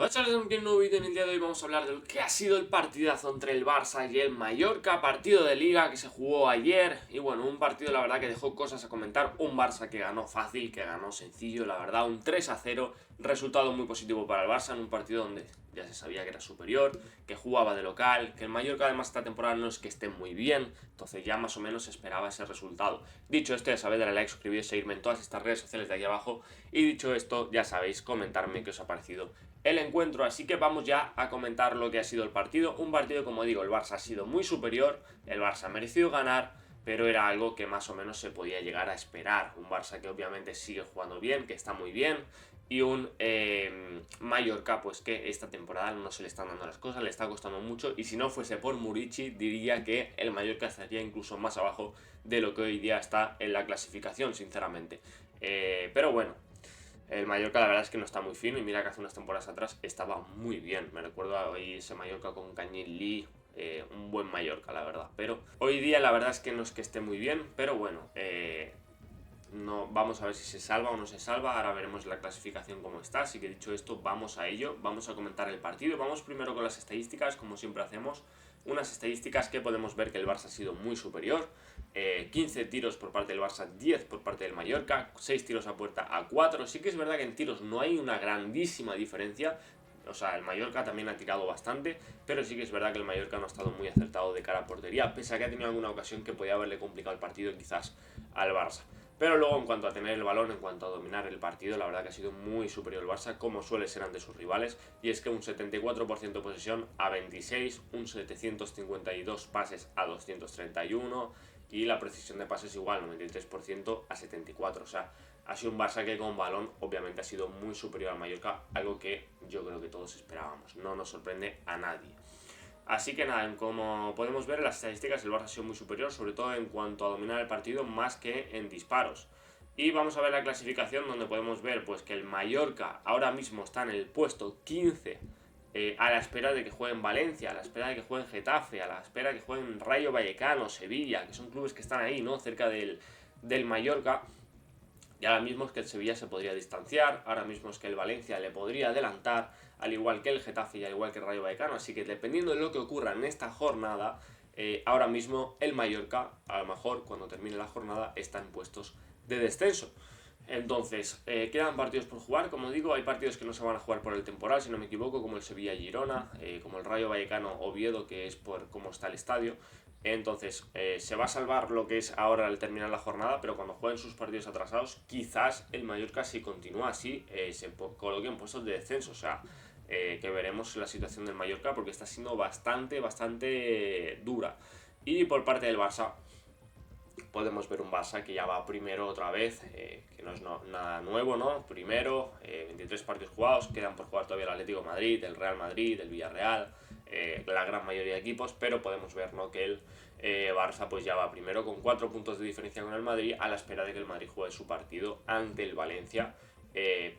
Hola chavales, en un nuevo vídeo. En el día de hoy vamos a hablar de lo que ha sido el partidazo entre el Barça y el Mallorca, partido de Liga que se jugó ayer. Y bueno, un partido la verdad que dejó cosas a comentar. Un Barça que ganó fácil, que ganó sencillo, la verdad, un 3-0, resultado muy positivo para el Barça en un partido donde ya se sabía que era superior, que jugaba de local, que el Mallorca además esta temporada no es que esté muy bien, entonces ya más o menos se esperaba ese resultado. Dicho esto, ya sabéis, darle like, suscribiros, seguirme en todas estas redes sociales de aquí abajo. Y dicho esto, ya sabéis, comentarme qué os ha parecido el encuentro, así que vamos ya a comentar lo que ha sido el partido. Un partido, como digo, el Barça ha sido muy superior, el Barça ha merecido ganar, pero era algo que más o menos se podía llegar a esperar. Un Barça que obviamente sigue jugando bien, que está muy bien, y un Mallorca pues que esta temporada no se le están dando las cosas, le está costando mucho, y si no fuese por Muriqi diría que el Mallorca estaría incluso más abajo de lo que hoy día está en la clasificación, sinceramente. Pero bueno, el Mallorca la verdad es que no está muy fino, y mira que hace unas temporadas atrás estaba muy bien. Me recuerdo ahí ese Mallorca con Cañín Lee, un buen Mallorca la verdad. Pero hoy día la verdad es que no es que esté muy bien, pero bueno, no, vamos a ver si se salva o no se salva. Ahora veremos la clasificación cómo está. Así que dicho esto, vamos a ello. Vamos a comentar el partido. Vamos primero con las estadísticas, como siempre hacemos. Unas estadísticas que podemos ver que el Barça ha sido muy superior. 15 tiros por parte del Barça, 10 por parte del Mallorca, 6 tiros a puerta a 4. Sí que es verdad que en tiros no hay una grandísima diferencia. O sea, el Mallorca también ha tirado bastante, pero sí que es verdad que el Mallorca no ha estado muy acertado de cara a portería, pese a que ha tenido alguna ocasión que podía haberle complicado el partido quizás al Barça. Pero luego, en cuanto a tener el balón, en cuanto a dominar el partido, la verdad que ha sido muy superior el Barça, como suele ser ante sus rivales. Y es que un 74% de posesión a 26, un 752 pases a 231, y la precisión de pases igual, 93% a 74. O sea, ha sido un Barça que con balón obviamente ha sido muy superior al Mallorca, algo que yo creo que todos esperábamos. No nos sorprende a nadie. Así que nada, como podemos ver en las estadísticas, el Barça ha sido muy superior, sobre todo en cuanto a dominar el partido más que en disparos. Y vamos a ver la clasificación, donde podemos ver pues que el Mallorca ahora mismo está en el puesto 15, a la espera de que jueguen Valencia, a la espera de que jueguen Getafe, a la espera de que jueguen Rayo Vallecano, Sevilla, que son clubes que están ahí, ¿no?, cerca del Mallorca. Y ahora mismo es que el Sevilla se podría distanciar, ahora mismo es que el Valencia le podría adelantar, al igual que el Getafe y al igual que el Rayo Vallecano. Así que dependiendo de lo que ocurra en esta jornada, ahora mismo el Mallorca, a lo mejor cuando termine la jornada, está en puestos de descenso. Entonces, quedan partidos por jugar, como digo, hay partidos que no se van a jugar por el temporal, si no me equivoco, como el Sevilla-Girona, como el Rayo Vallecano-Oviedo, que es por cómo está el estadio. Entonces, se va a salvar lo que es ahora al terminar la jornada, pero cuando jueguen sus partidos atrasados, quizás el Mallorca, si continúa así, se coloque en puestos de descenso. O sea, que veremos la situación del Mallorca, porque está siendo bastante dura. Y por parte del Barça, podemos ver un Barça que ya va primero otra vez, que no es nada nuevo, ¿no? Primero, 23 partidos jugados, quedan por jugar todavía el Atlético de Madrid, el Real Madrid, el Villarreal, la gran mayoría de equipos, pero podemos ver, ¿no?, que el Barça pues ya va primero con 4 puntos de diferencia con el Madrid, a la espera de que el Madrid juegue su partido ante el Valencia,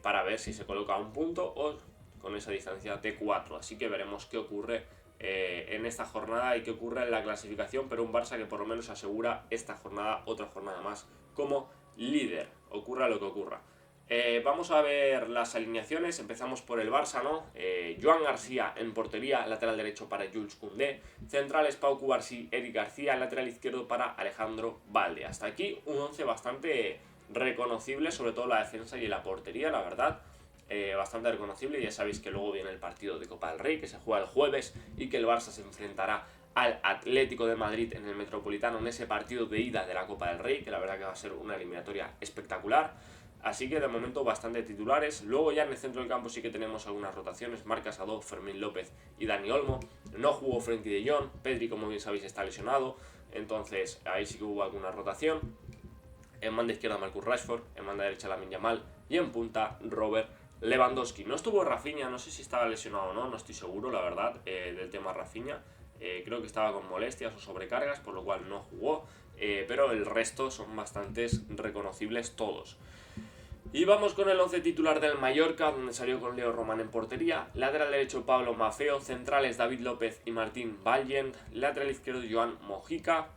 para ver si se coloca a un punto o con esa distancia de 4. Así que veremos qué ocurre en esta jornada y qué ocurre en la clasificación, pero un Barça que por lo menos asegura esta jornada, otra jornada más, como líder, ocurra lo que ocurra. Vamos a ver las alineaciones. Empezamos por el Barça, ¿no? Joan García en portería, lateral derecho para Jules Koundé, centrales Pau Cubarsí, Eric García, lateral izquierdo para Alejandro Balde. Hasta aquí un 11 bastante reconocible, sobre todo la defensa y la portería, la verdad. Bastante reconocible. Ya sabéis que luego viene el partido de Copa del Rey, que se juega el jueves, y que el Barça se enfrentará al Atlético de Madrid en el Metropolitano, en ese partido de ida de la Copa del Rey, que la verdad que va a ser una eliminatoria espectacular. Así que de momento bastante titulares. Luego ya en el centro del campo sí que tenemos algunas rotaciones. Marc Casado, Fermín López y Dani Olmo. No jugó Frenkie de Jong. Pedri, como bien sabéis, está lesionado, entonces ahí sí que hubo alguna rotación. En banda izquierda Marcus Rashford, en banda derecha Lamine Yamal y en punta Robert Lewandowski. No estuvo Rafinha, no sé si estaba lesionado o no, no estoy seguro, la verdad, del tema Rafinha. Creo que estaba con molestias o sobrecargas, por lo cual no jugó, pero el resto son bastantes reconocibles todos. Y vamos con el 11 titular del Mallorca, donde salió con Leo Román en portería, lateral derecho Pablo Maffeo, centrales David López y Martín Vallent, lateral izquierdo Joan Mojica,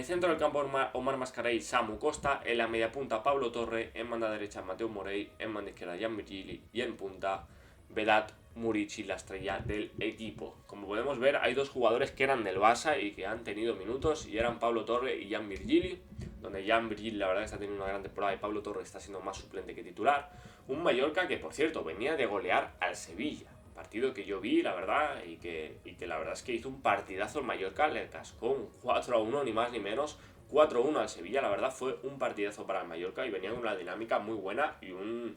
centro del campo Omar Mascarell, Samu Costa, en la media punta Pablo Torre, en banda derecha Mateu Morey, en banda izquierda Jan Virgili y en punta Vedat Murici la estrella del equipo. Como podemos ver, hay dos jugadores que eran del Barça y que han tenido minutos, y eran Pablo Torre y Jan Virgili, donde Jan Virgili la verdad que está teniendo una gran temporada y Pablo Torre está siendo más suplente que titular. Un Mallorca que, por cierto, venía de golear al Sevilla, partido que yo vi, la verdad, y que la verdad es que hizo un partidazo el Mallorca, le cascó un 4-1, ni más ni menos, 4-1 al Sevilla. La verdad fue un partidazo para el Mallorca y venía con una dinámica muy buena y un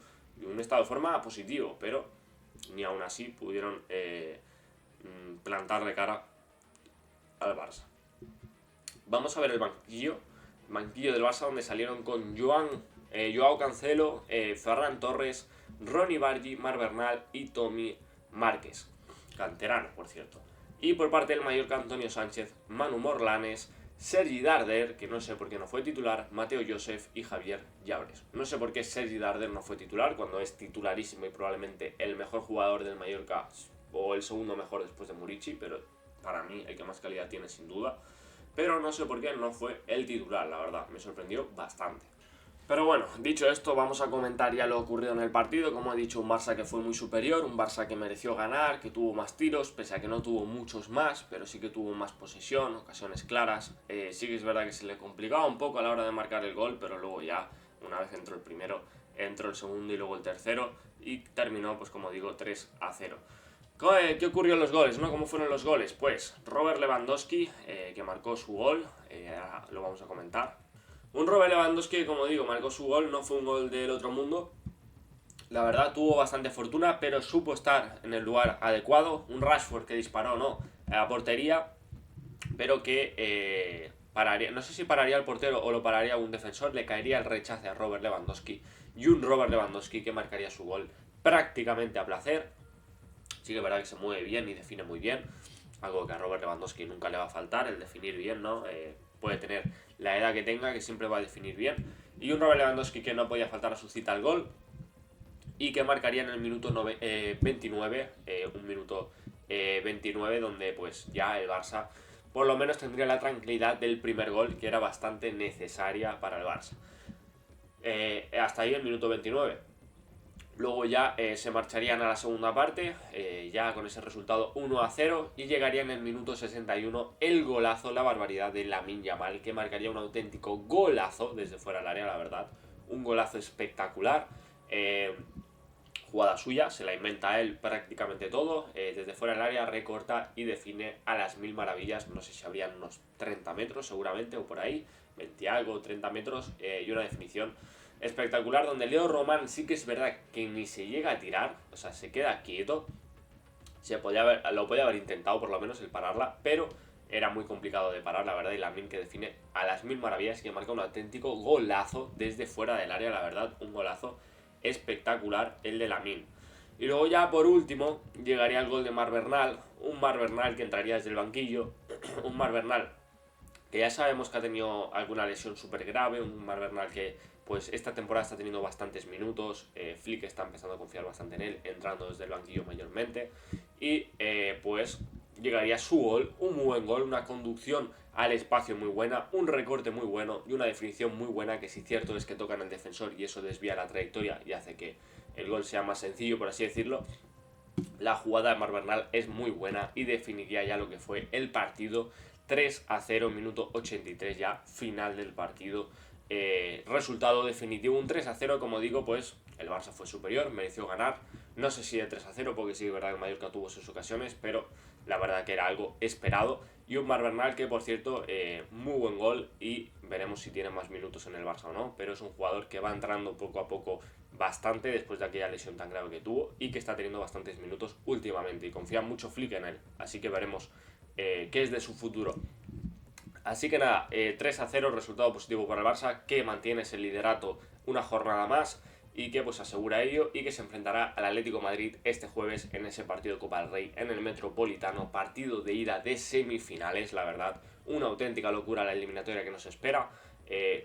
estado de forma positivo, pero ni aún así pudieron plantarle cara al Barça. Vamos a ver el banquillo del Barça, donde salieron con Joao Cancelo, Ferran Torres, Ronny Bargi, Marc Bernal y Tommy Márquez, canterano por cierto. Y por parte del Mallorca, Antonio Sánchez, Manu Morlanes, Sergi Darder, que no sé por qué no fue titular, Mateo Joseph y Javier Llabres. No sé por qué Sergi Darder no fue titular cuando es titularísimo y probablemente el mejor jugador del Mallorca, o el segundo mejor después de Murici, pero para mí el que más calidad tiene sin duda. Pero no sé por qué no fue el titular, la verdad, me sorprendió bastante. Pero bueno, dicho esto, vamos a comentar ya lo ocurrido en el partido. Como he dicho, un Barça que fue muy superior, un Barça que mereció ganar, que tuvo más tiros, pese a que no tuvo muchos más, pero sí que tuvo más posesión, ocasiones claras. Sí que es verdad que se le complicaba un poco a la hora de marcar el gol, pero luego ya, una vez entró el primero, entró el segundo y luego el tercero, y terminó, pues como digo, 3-0. ¿Qué ocurrió en los goles, no? ¿Cómo fueron los goles? Pues Robert Lewandowski, que marcó su gol, ahora lo vamos a comentar. Un Robert Lewandowski que, como digo, marcó su gol, no fue un gol del otro mundo. La verdad, tuvo bastante fortuna, pero supo estar en el lugar adecuado. Un Rashford que disparó, no, a la portería, pero que pararía, no sé si pararía el portero o lo pararía un defensor, le caería el rechace a Robert Lewandowski. Y un Robert Lewandowski que marcaría su gol prácticamente a placer. Sí que es verdad que se mueve bien y define muy bien, algo que a Robert Lewandowski nunca le va a faltar, el definir bien, ¿no? Puede tener la edad que tenga, que siempre va a definir bien. Y un Robert Lewandowski que no podía faltar a su cita al gol y que marcaría en el minuto 29, un minuto 29, donde pues ya el Barça por lo menos tendría la tranquilidad del primer gol, que era bastante necesaria para el Barça. Hasta ahí el minuto 29. Luego ya se marcharían a la segunda parte, ya con ese resultado 1-0, y llegaría en el minuto 61 el golazo, la barbaridad de Lamine Yamal, que marcaría un auténtico golazo desde fuera del área, la verdad. Un golazo espectacular. Jugada suya, se la inventa él prácticamente todo. Desde fuera del área recorta y define a las mil maravillas. No sé si habrían unos 30 metros seguramente, o por ahí, 20 algo, 30 metros, y una definición espectacular, donde Leo Román sí que es verdad que ni se llega a tirar, o sea, se queda quieto. Lo podía haber intentado por lo menos el pararla, pero era muy complicado de parar, la verdad. Y Lamine, que define a las mil maravillas y que marca un auténtico golazo desde fuera del área, la verdad, un golazo espectacular el de Lamine. Y luego ya por último llegaría el gol de Marc Bernal, un Marc Bernal que entraría desde el banquillo, un Marc Bernal que ya sabemos que ha tenido alguna lesión súper grave, un Marc Bernal que pues esta temporada está teniendo bastantes minutos, Flick está empezando a confiar bastante en él, entrando desde el banquillo mayormente, y pues llegaría su gol, un muy buen gol, una conducción al espacio muy buena, un recorte muy bueno y una definición muy buena, que si cierto es que tocan al defensor y eso desvía la trayectoria y hace que el gol sea más sencillo, por así decirlo. La jugada de Marc Bernal es muy buena y definiría ya lo que fue el partido. 3-0, minuto 83 ya, final del partido. Resultado definitivo, un 3-0, como digo, pues el Barça fue superior, mereció ganar. No sé si de 3-0, porque sí es verdad que el Mallorca tuvo sus ocasiones, pero la verdad que era algo esperado. Y un Marc Bernal que, por cierto, muy buen gol, y veremos si tiene más minutos en el Barça o no, pero es un jugador que va entrando poco a poco bastante después de aquella lesión tan grave que tuvo y que está teniendo bastantes minutos últimamente y confía mucho Flick en él, así que veremos qué es de su futuro. Así que nada, 3-0, resultado positivo para el Barça, que mantiene ese liderato una jornada más y que pues asegura ello, y que se enfrentará al Atlético Madrid este jueves en ese partido de Copa del Rey en el Metropolitano, partido de ida de semifinales, la verdad, una auténtica locura la eliminatoria que nos espera,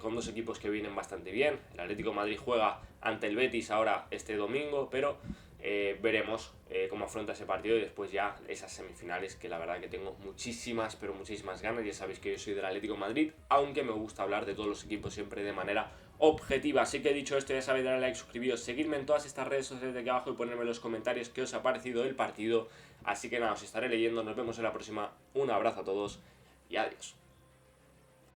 con dos equipos que vienen bastante bien. El Atlético de Madrid juega ante el Betis ahora este domingo, pero veremos cómo afronta ese partido y después ya esas semifinales, que la verdad que tengo muchísimas, pero muchísimas ganas. Ya sabéis que yo soy del Atlético de Madrid, aunque me gusta hablar de todos los equipos siempre de manera objetiva. Así que dicho esto, ya sabéis, darle like, suscribiros, seguidme en todas estas redes sociales de aquí abajo y ponerme en los comentarios qué os ha parecido el partido. Así que nada, os estaré leyendo, nos vemos en la próxima, un abrazo a todos y adiós.